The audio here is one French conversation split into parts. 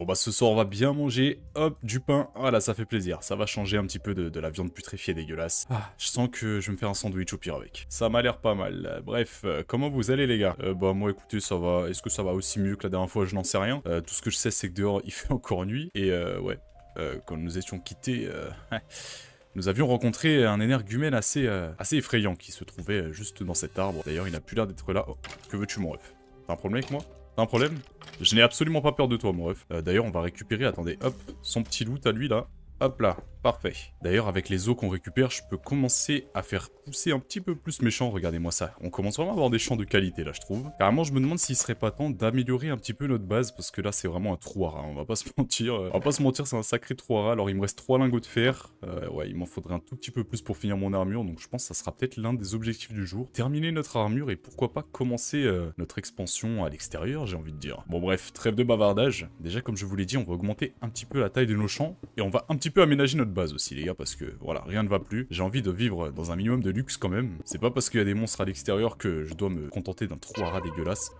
Bon bah ce soir on va bien manger, hop, du pain, voilà ça fait plaisir, ça va changer un petit peu de la viande putréfiée dégueulasse. Ah, je sens que je vais me faire un sandwich au pire avec. Ça m'a l'air pas mal. Bref, comment vous allez les gars? Bah moi écoutez ça va, est-ce que ça va aussi mieux que la dernière fois? Je n'en sais rien. Tout ce que je sais c'est que dehors il fait encore nuit, et ouais, quand nous étions quittés, nous avions rencontré un énergumène assez effrayant qui se trouvait juste dans cet arbre. D'ailleurs il n'a plus l'air d'être là. Oh, que veux-tu mon ref? T'as un problème avec moi? T'as un problème? Je n'ai absolument pas peur de toi, mon ref. D'ailleurs, on va récupérer, attendez, hop, son petit loot à lui, là. Hop là, parfait. D'ailleurs, avec les os qu'on récupère, je peux commencer à faire pousser un petit peu plus mes champs. Regardez-moi ça. On commence vraiment à avoir des champs de qualité, là, je trouve. Carrément, je me demande s'il serait pas temps d'améliorer un petit peu notre base, parce que là, c'est vraiment un trou à rats, on va pas se mentir. On va pas se mentir, c'est un sacré trou à rats. Alors, il me reste 3 lingots de fer. Ouais, il m'en faudrait un tout petit peu plus pour finir mon armure, donc je pense que ça sera peut-être l'un des objectifs du jour. Terminer notre armure et pourquoi pas commencer notre expansion à l'extérieur, j'ai envie de dire. Bon bref, trêve de bavardage. Déjà, comme je vous l'ai dit, on va augmenter un petit peu la taille de nos champs, et on va un petit peu aménager notre base aussi, les gars, parce que, voilà, rien ne va plus. J'ai envie de vivre dans un minimum de luxe quand même. C'est pas parce qu'il y a des monstres à l'extérieur que je dois me contenter d'un trou à rats dégueulasse.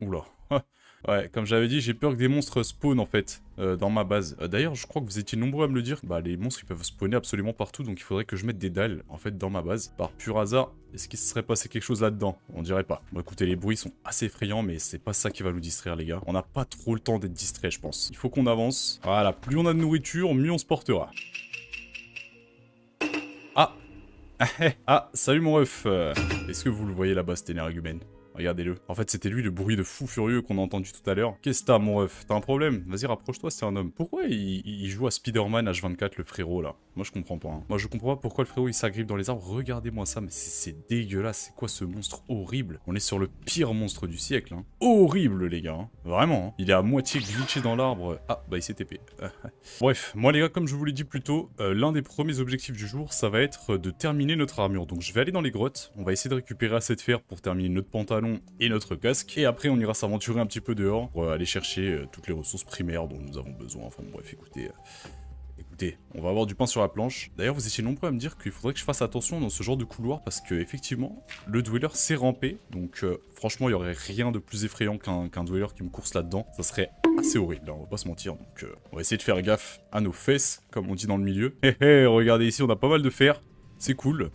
Oula. Ouais, comme j'avais dit, j'ai peur que des monstres spawnent en fait dans ma base. D'ailleurs, je crois que vous étiez nombreux à me le dire. Bah, les monstres ils peuvent spawner absolument partout, donc il faudrait que je mette des dalles en fait dans ma base. Par pur hasard, est-ce qu'il se serait passé quelque chose là-dedans? On dirait pas. Bon, écoutez, les bruits sont assez effrayants, mais c'est pas ça qui va nous distraire, les gars. On n'a pas trop le temps d'être distrait, je pense. Il faut qu'on avance. Voilà, plus on a de nourriture, mieux on se portera. Ah. Ah, salut mon ref. Est-ce que vous le voyez là-bas, cet énergumène? Regardez-le. En fait, c'était lui le bruit de fou furieux qu'on a entendu tout à l'heure. Qu'est-ce que t'as, mon ref? T'as un problème? Vas-y, rapproche-toi, c'est un homme. Pourquoi il joue à Spider-Man H24, le frérot, là? Moi, je comprends pas. Hein. Moi, je comprends pas pourquoi le frérot, il s'agrippe dans les arbres. Regardez-moi ça, mais c'est dégueulasse. C'est quoi ce monstre horrible? On est sur le pire monstre du siècle, hein. Horrible, les gars. Hein. Vraiment, hein. Il est à moitié glitché dans l'arbre. Ah, bah, il s'est TP. Bref, moi, les gars, comme je vous l'ai dit plus tôt, l'un des premiers objectifs du jour, ça va être de terminer notre armure. Donc, je vais aller dans les grottes. On va essayer de récupérer assez de fer pour terminer notre pantalon et notre casque, et après on ira s'aventurer un petit peu dehors pour aller chercher toutes les ressources primaires dont nous avons besoin. Enfin bref, écoutez, on va avoir du pain sur la planche. D'ailleurs, vous étiez nombreux à me dire qu'il faudrait que je fasse attention dans ce genre de couloir parce que effectivement, le dweller sait ramper, donc franchement, il y aurait rien de plus effrayant qu'un dweller qui me course là-dedans. Ça serait assez horrible, hein, on va pas se mentir. Donc on va essayer de faire gaffe à nos fesses, comme on dit dans le milieu. Hé hé, regardez ici, on a pas mal de fer, c'est cool.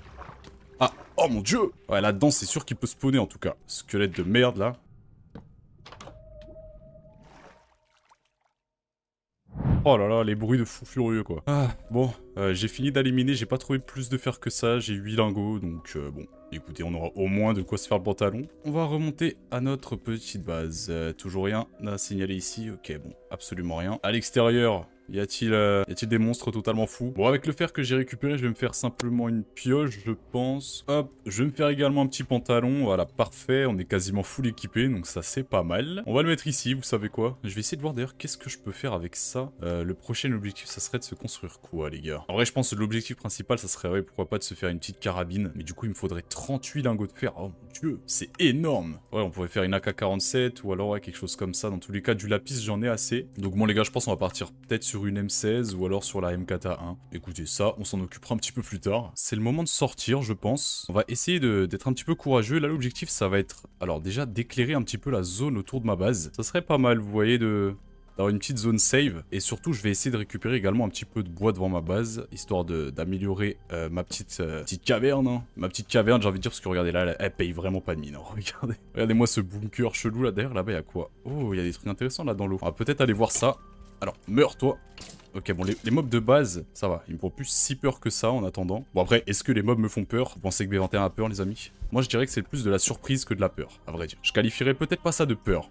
Ah, oh mon dieu! Ouais, là-dedans, c'est sûr qu'il peut spawner en tout cas. Squelette de merde, là. Oh là là, les bruits de fou furieux, quoi. Ah, bon, j'ai fini d'éliminer, j'ai pas trouvé plus de fer que ça, j'ai 8 lingots, donc bon. Écoutez, on aura au moins de quoi se faire le pantalon. On va remonter à notre petite base. Toujours rien à signaler ici. Ok, bon, absolument rien. À l'extérieur, y a-t-il des monstres totalement fous? Bon, avec le fer que j'ai récupéré, je vais me faire simplement une pioche, je pense. Hop, je vais me faire également un petit pantalon. Voilà, parfait. On est quasiment full équipé, donc ça, c'est pas mal. On va le mettre ici, vous savez quoi? Je vais essayer de voir d'ailleurs qu'est-ce que je peux faire avec ça. Le prochain objectif, ça serait de se construire quoi, les gars? En vrai, je pense que l'objectif principal, ça serait, ouais, pourquoi pas de se faire une petite carabine. Mais du coup, il me faudrait 38 lingots de fer. Oh mon dieu, c'est énorme. Ouais, on pourrait faire une AK-47 ou alors ouais, quelque chose comme ça. Dans tous les cas, du lapis, j'en ai assez. Donc bon, les gars, je pense qu'on va partir peut-être sur une M16 ou alors sur la MK1. Écoutez, ça, on s'en occupera un petit peu plus tard. C'est le moment de sortir, je pense. On va essayer d'être un petit peu courageux. Là, l'objectif, ça va être, alors déjà, d'éclairer un petit peu la zone autour de ma base. Ça serait pas mal, vous voyez, d'avoir une petite zone save, et surtout je vais essayer de récupérer également un petit peu de bois devant ma base, histoire d'améliorer ma petite caverne, hein. Ma petite caverne, j'ai envie de dire, parce que regardez là, elle paye vraiment pas de mine, hein. Regardez-moi ce bunker chelou là, derrière, là-bas il y a quoi? Oh, il y a des trucs intéressants là dans l'eau. On va peut-être aller voir ça. Alors, meurs toi. Ok, bon, les mobs de base, ça va. Ils me font plus si peur que ça en attendant. Bon, après, est-ce que les mobs me font peur? Vous pensez que B21 a peur, les amis? Moi, je dirais que c'est plus de la surprise que de la peur, à vrai dire. Je qualifierais peut-être pas ça de peur.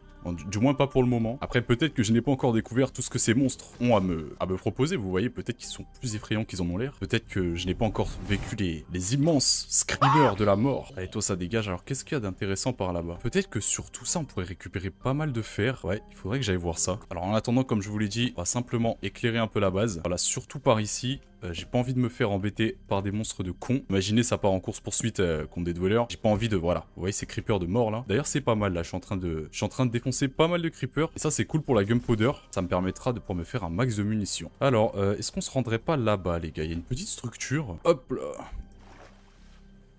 Du moins pas pour le moment. Après, peut-être que je n'ai pas encore découvert tout ce que ces monstres ont à me proposer. Vous voyez, peut-être qu'ils sont plus effrayants qu'ils en ont l'air. Peut-être que je n'ai pas encore vécu les immenses screamers de la mort. Allez, toi, ça dégage. Alors, qu'est-ce qu'il y a d'intéressant par là-bas? Peut-être que sur tout ça, on pourrait récupérer pas mal de fer. Ouais, il faudrait que j'aille voir ça. Alors, en attendant, comme je vous l'ai dit, on va simplement éclairer un peu la base. Voilà, surtout par ici. J'ai pas envie de me faire embêter par des monstres de cons. Imaginez, ça part en course-poursuite contre des dwellers. J'ai pas envie de... Voilà. Vous voyez ces creepers de mort, là. D'ailleurs, c'est pas mal, là. Je suis en train de défoncer pas mal de creepers. Et ça, c'est cool pour la gunpowder. Ça me permettra de pouvoir me faire un max de munitions. Alors, est-ce qu'on se rendrait pas là-bas, les gars? Il y a une petite structure. Hop là.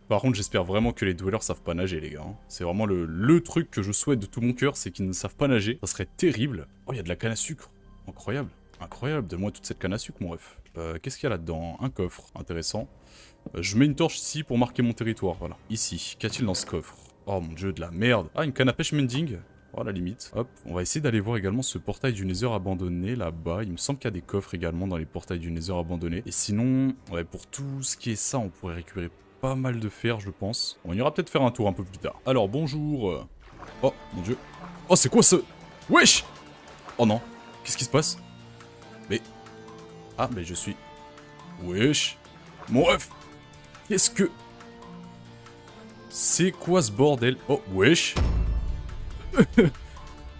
Par contre, j'espère vraiment que les dwellers savent pas nager, les gars. Hein. C'est vraiment le truc que je souhaite de tout mon cœur, c'est qu'ils ne savent pas nager. Ça serait terrible. Oh, il y a de la canne à sucre. Incroyable. Incroyable, donne-moi toute cette canne à sucre, mon ref. Qu'est-ce qu'il y a là-dedans? Un coffre, intéressant. Je mets une torche ici pour marquer mon territoire, voilà. Ici, qu'y a-t-il dans ce coffre? Oh mon dieu, de la merde. Ah, une canne à pêche mending. Oh, à la limite. Hop, on va essayer d'aller voir également ce portail du Nether abandonné là-bas. Il me semble qu'il y a des coffres également dans les portails du Nether abandonné. Et sinon, ouais, pour tout ce qui est ça, on pourrait récupérer pas mal de fer, je pense. On ira peut-être faire un tour un peu plus tard. Alors, bonjour. Oh, mon dieu. Oh, c'est quoi ce... Wesh! Oh non. Qu'est-ce qui se passe? Mais... Ah, mais je suis... Wesh. Mon ref. Qu'est-ce que... C'est quoi ce bordel? Oh, wesh.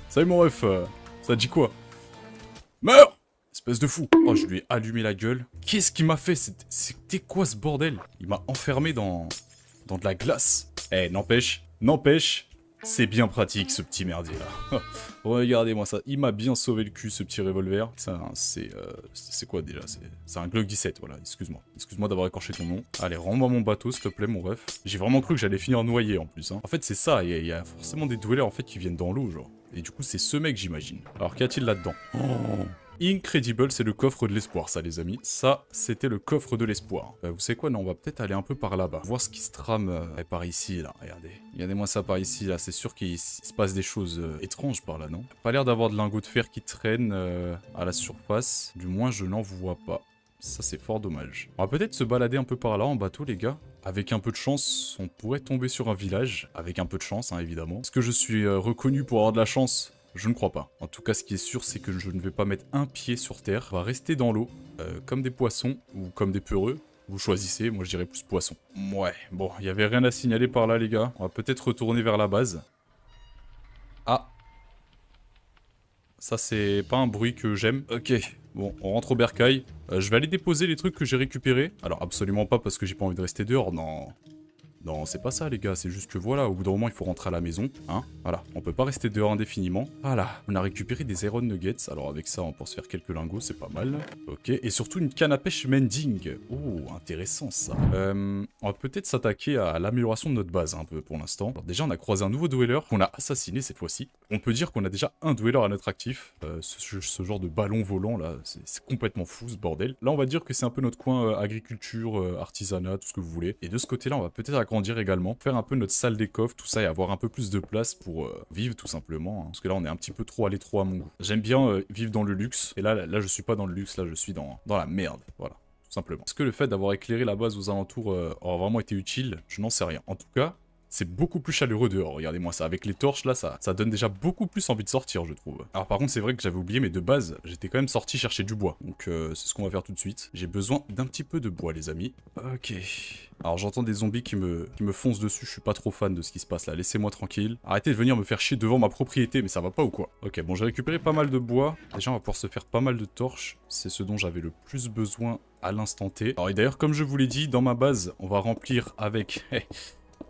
Salut mon ref. Ça dit quoi? Meurs! Espèce de fou. Oh, je lui ai allumé la gueule. Qu'est-ce qu'il m'a fait? C'était quoi ce bordel? Il m'a enfermé dans de la glace. Eh, n'empêche, c'est bien pratique ce petit merdier là. Regardez-moi ça. Il m'a bien sauvé le cul ce petit revolver. Ça, c'est quoi déjà? C'est un Glock 17, voilà. Excuse-moi. Excuse-moi d'avoir écorché ton nom. Allez, rends-moi mon bateau, s'il te plaît, mon ref. J'ai vraiment cru que j'allais finir noyé en plus. Hein. En fait, c'est ça. Il y a forcément des dwellers en fait qui viennent dans l'eau, genre. Et du coup, c'est ce mec, j'imagine. Alors, qu'y a-t-il là-dedans? Oh. Incredible, c'est le coffre de l'espoir, ça, les amis. Ça, c'était le coffre de l'espoir. Vous savez quoi? Non, on va peut-être aller un peu par là-bas. Voir ce qui se trame par ici, là. Regardez. Regardez-moi ça par ici, là. C'est sûr qu'il se passe des choses étranges par là, non? Pas l'air d'avoir de lingots de fer qui traînent à la surface. Du moins, je n'en vois pas. Ça, c'est fort dommage. On va peut-être se balader un peu par là, en bateau, les gars. Avec un peu de chance, on pourrait tomber sur un village. Avec un peu de chance, hein, évidemment. Est-ce que je suis reconnu pour avoir de la chance? Je ne crois pas. En tout cas, ce qui est sûr, c'est que je ne vais pas mettre un pied sur terre. On va rester dans l'eau, comme des poissons ou comme des peureux. Vous choisissez, moi je dirais plus poisson. Ouais, bon, il n'y avait rien à signaler par là, les gars. On va peut-être retourner vers la base. Ah. Ça, c'est pas un bruit que j'aime. Ok, bon, on rentre au bercail. Je vais aller déposer les trucs que j'ai récupérés. Alors, absolument pas parce que j'ai pas envie de rester dehors, non. Non, c'est pas ça les gars, c'est juste que voilà, au bout d'un moment il faut rentrer à la maison, hein, voilà, on peut pas rester dehors indéfiniment. Voilà, on a récupéré des Iron Nuggets, alors avec ça on peut se faire quelques lingots, c'est pas mal. Ok, et surtout une canne à pêche mending. Oh, intéressant ça. On va peut-être s'attaquer à l'amélioration de notre base un peu pour l'instant. Déjà on a croisé un nouveau dweller qu'on a assassiné cette fois-ci. On peut dire qu'on a déjà un dweller à notre actif. Ce genre de ballon volant là, c'est complètement fou ce bordel. Là on va dire que c'est un peu notre coin agriculture, artisanat, tout ce que vous voulez. Et de ce côté là on va peut-être agrandir également, faire un peu notre salle des coffres, tout ça, et avoir un peu plus de place pour vivre tout simplement. Hein. Parce que là on est un petit peu trop à l'étroit à mon goût. J'aime bien vivre dans le luxe, et là je suis pas dans le luxe, là je suis dans la merde, voilà. Tout simplement. Est-ce que le fait d'avoir éclairé la base aux alentours aura vraiment été utile? Je n'en sais rien. En tout cas, c'est beaucoup plus chaleureux dehors, regardez-moi ça. Avec les torches là, ça donne déjà beaucoup plus envie de sortir, je trouve. Alors par contre, c'est vrai que j'avais oublié, mais de base, j'étais quand même sorti chercher du bois. Donc c'est ce qu'on va faire tout de suite. J'ai besoin d'un petit peu de bois, les amis. Ok. Alors j'entends des zombies qui me foncent dessus, je suis pas trop fan de ce qui se passe là. Laissez-moi tranquille. Arrêtez de venir me faire chier devant ma propriété, mais ça va pas ou quoi? Ok, bon, j'ai récupéré pas mal de bois. Déjà, on va pouvoir se faire pas mal de torches. C'est ce dont j'avais le plus besoin à l'instant T. Alors et d'ailleurs, comme je vous l'ai dit, dans ma base, on va remplir avec...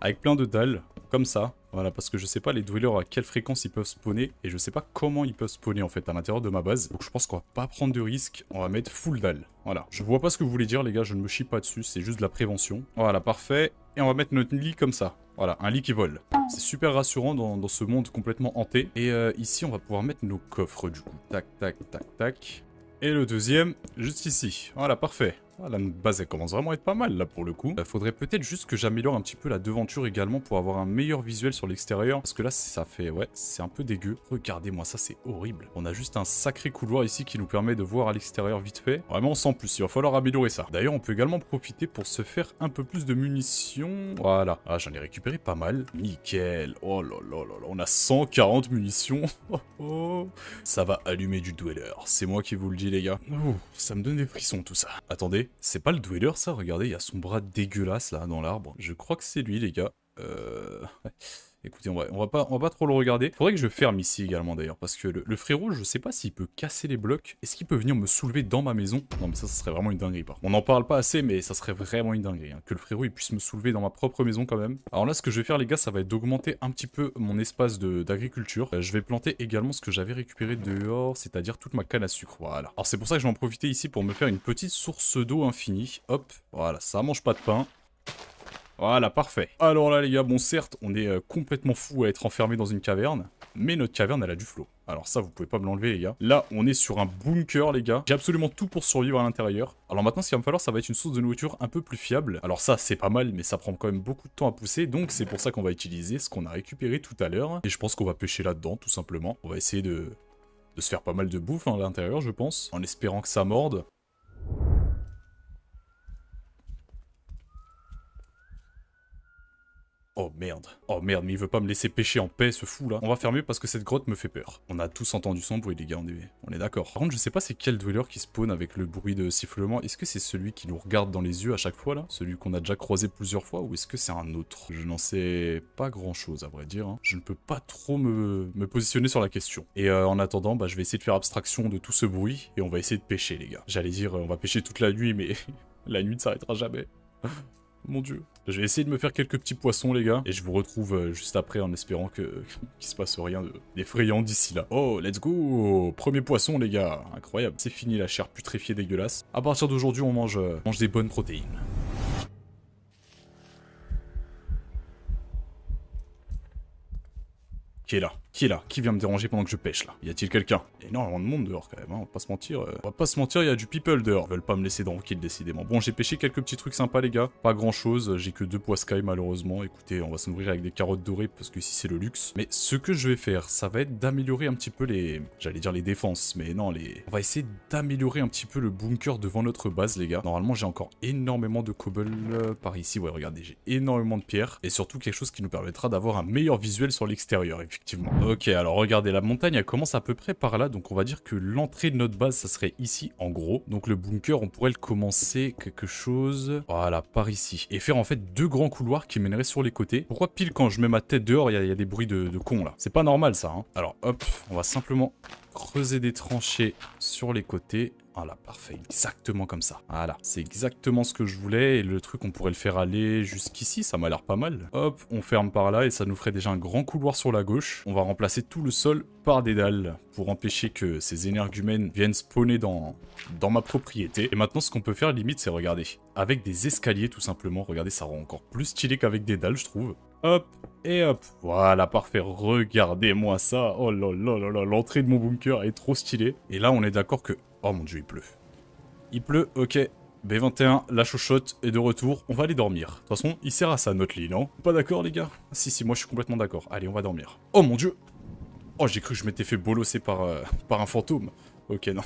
avec plein de dalles, comme ça. Voilà, parce que je sais pas les dwellers à quelle fréquence ils peuvent spawner, et je sais pas comment ils peuvent spawner en fait à l'intérieur de ma base. Donc je pense qu'on va pas prendre de risque, on va mettre full dalle. Voilà, je vois pas ce que vous voulez dire les gars, je ne me chie pas dessus, c'est juste de la prévention. Voilà, parfait. Et on va mettre notre lit comme ça. Voilà, un lit qui vole. C'est super rassurant dans ce monde complètement hanté. Et ici, on va pouvoir mettre nos coffres du coup. Tac, tac, tac, tac. Et le deuxième, juste ici. Voilà, parfait. Ah, la base elle commence vraiment à être pas mal là pour le coup. Faudrait peut-être juste que j'améliore un petit peu la devanture également pour avoir un meilleur visuel sur l'extérieur. Parce que là ça fait, ouais, c'est un peu dégueu. Regardez-moi ça, c'est horrible. On a juste un sacré couloir ici qui nous permet de voir à l'extérieur vite fait. Vraiment sans plus, il va falloir améliorer ça. D'ailleurs on peut également profiter pour se faire un peu plus de munitions. Voilà. Ah, j'en ai récupéré pas mal. Nickel. Oh là là là là, on a 140 munitions. Oh, oh. Ça va allumer du dweller. C'est moi qui vous le dis les gars. Oh, ça me donne des frissons tout ça. Attendez. C'est pas le dweller ça, regardez, il y a son bras dégueulasse là dans l'arbre. Je crois que c'est lui les gars. Écoutez, on va pas trop le regarder. Faudrait que je ferme ici également d'ailleurs, parce que le frérot, je sais pas s'il peut casser les blocs. Est-ce qu'il peut venir me soulever dans ma maison? Non mais ça serait vraiment une dinguerie par contre. On n'en parle pas assez, mais ça serait vraiment une dinguerie. Hein, que le frérot il puisse me soulever dans ma propre maison quand même. Alors là, ce que je vais faire les gars, ça va être d'augmenter un petit peu mon espace d'agriculture. Je vais planter également ce que j'avais récupéré dehors, c'est-à-dire toute ma canne à sucre, voilà. Alors c'est pour ça que je vais en profiter ici pour me faire une petite source d'eau infinie. Hop, voilà, ça mange pas de pain. Voilà, parfait. Alors là, les gars, bon, certes, on est complètement fou à être enfermé dans une caverne, mais notre caverne, elle a du flow. Alors ça, vous pouvez pas me l'enlever, les gars. Là, on est sur un bunker, les gars. J'ai absolument tout pour survivre à l'intérieur. Alors maintenant, ce qu'il va me falloir, ça va être une source de nourriture un peu plus fiable. Alors ça, c'est pas mal, mais ça prend quand même beaucoup de temps à pousser. Donc c'est pour ça qu'on va utiliser ce qu'on a récupéré tout à l'heure. Et je pense qu'on va pêcher là-dedans, tout simplement. On va essayer de se faire pas mal de bouffe à l'intérieur, je pense, en espérant que ça morde. Oh merde, mais il veut pas me laisser pêcher en paix, ce fou là. On va faire mieux parce que cette grotte me fait peur. On a tous entendu son bruit, les gars, on est d'accord. Par contre, je sais pas c'est quel dweller qui spawn avec le bruit de sifflement. Est-ce que c'est celui qui nous regarde dans les yeux à chaque fois là? Celui qu'on a déjà croisé plusieurs fois? Ou est-ce que c'est un autre? Je n'en sais pas grand chose à vrai dire. Hein. Je ne peux pas trop me positionner sur la question. Et en attendant, bah, je vais essayer de faire abstraction de tout ce bruit et on va essayer de pêcher, les gars. J'allais dire, on va pêcher toute la nuit, mais la nuit ne s'arrêtera jamais. Mon dieu. Je vais essayer de me faire quelques petits poissons, les gars. Et je vous retrouve juste après en espérant qu'il se passe rien d'effrayant d'ici là. Oh, let's go. Premier poisson, les gars. Incroyable. C'est fini la chair putréfiée dégueulasse. À partir d'aujourd'hui, on mange des bonnes protéines. Qui est là? Qui est là? Qui vient me déranger pendant que je pêche là? Y a-t-il quelqu'un? Il y a énormément de monde dehors quand même, hein, on va pas se mentir. On va pas se mentir, il y a du people dehors. Ils veulent pas me laisser tranquille décidément. Bon, j'ai pêché quelques petits trucs sympas les gars. Pas grand chose, j'ai que 2 poiscailles malheureusement. Écoutez, on va se nourrir avec des carottes dorées parce que ici c'est le luxe. Mais ce que je vais faire, ça va être d'améliorer un petit peu les... J'allais dire les défenses, mais non, on va essayer d'améliorer un petit peu le bunker devant notre base les gars. Normalement j'ai encore énormément de cobble par ici. Ouais, regardez, j'ai énormément de pierres. Et surtout quelque chose qui nous permettra d'avoir un meilleur visuel sur l'extérieur, effectivement. Ok, alors regardez, la montagne elle commence à peu près par là, donc on va dire que l'entrée de notre base ça serait ici en gros. Donc le bunker on pourrait le commencer quelque chose, voilà, par ici. Et faire en fait 2 grands couloirs qui mèneraient sur les côtés. Pourquoi pile quand je mets ma tête dehors il y a des bruits de cons là? C'est pas normal ça, hein. Alors hop, on va simplement creuser des tranchées sur les côtés. Voilà, parfait, exactement comme ça. Voilà, c'est exactement ce que je voulais. Et le truc, on pourrait le faire aller jusqu'ici, ça m'a l'air pas mal. Hop, on ferme par là et ça nous ferait déjà un grand couloir sur la gauche. On va remplacer tout le sol par des dalles pour empêcher que ces énergumènes viennent spawner dans ma propriété. Et maintenant, ce qu'on peut faire, limite, c'est regarder. Avec des escaliers, tout simplement. Regardez, ça rend encore plus stylé qu'avec des dalles, je trouve. Hop, et hop. Voilà, parfait. Regardez-moi ça. Oh là là là là, l'entrée de mon bunker est trop stylée. Et là, on est d'accord que... Oh mon dieu, il pleut. Il pleut, ok. B21, la chochotte est de retour. On va aller dormir. De toute façon, il sert à ça, notre lit, non? Pas d'accord, les gars? Si, moi je suis complètement d'accord. Allez, on va dormir. Oh mon dieu! Oh, j'ai cru que je m'étais fait bolosser par un fantôme. Ok, non.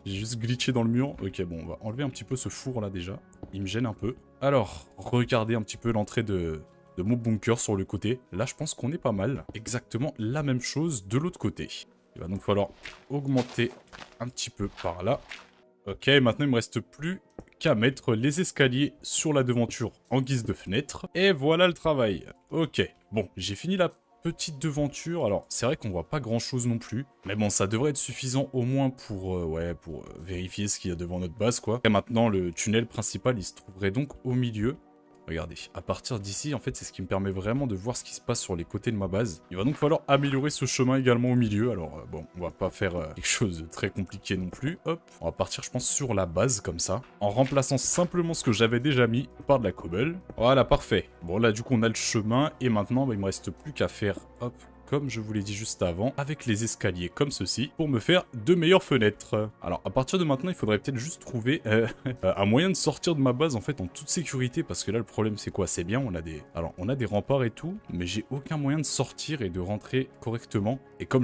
J'ai juste glitché dans le mur. Ok, bon, on va enlever un petit peu ce four là déjà. Il me gêne un peu. Alors, regardez un petit peu l'entrée de mon bunker sur le côté. Là, je pense qu'on est pas mal. Exactement la même chose de l'autre côté. Il va donc falloir augmenter un petit peu par là. Ok, maintenant il me reste plus qu'à mettre les escaliers sur la devanture en guise de fenêtre. Et voilà le travail. Ok, bon, j'ai fini la petite devanture. Alors, c'est vrai qu'on voit pas grand chose non plus. Mais bon, ça devrait être suffisant au moins pour vérifier ce qu'il y a devant notre base, quoi. Et maintenant, le tunnel principal, il se trouverait donc au milieu. Regardez, à partir d'ici, en fait, c'est ce qui me permet vraiment de voir ce qui se passe sur les côtés de ma base. Il va donc falloir améliorer ce chemin également au milieu. Alors, bon, on va pas faire quelque chose de très compliqué non plus. Hop, on va partir, je pense, sur la base, comme ça, en remplaçant simplement ce que j'avais déjà mis par de la cobble. Voilà, parfait. Bon, là, du coup, on a le chemin, et maintenant, bah, il me reste plus qu'à faire, hop, comme je vous l'ai dit juste avant, avec les escaliers comme ceci, pour me faire de meilleures fenêtres. Alors, à partir de maintenant, il faudrait peut-être juste trouver un moyen de sortir de ma base, en fait, en toute sécurité, parce que là, le problème, c'est quoi? C'est bien, on a des remparts et tout, mais j'ai aucun moyen de sortir et de rentrer correctement. Et comme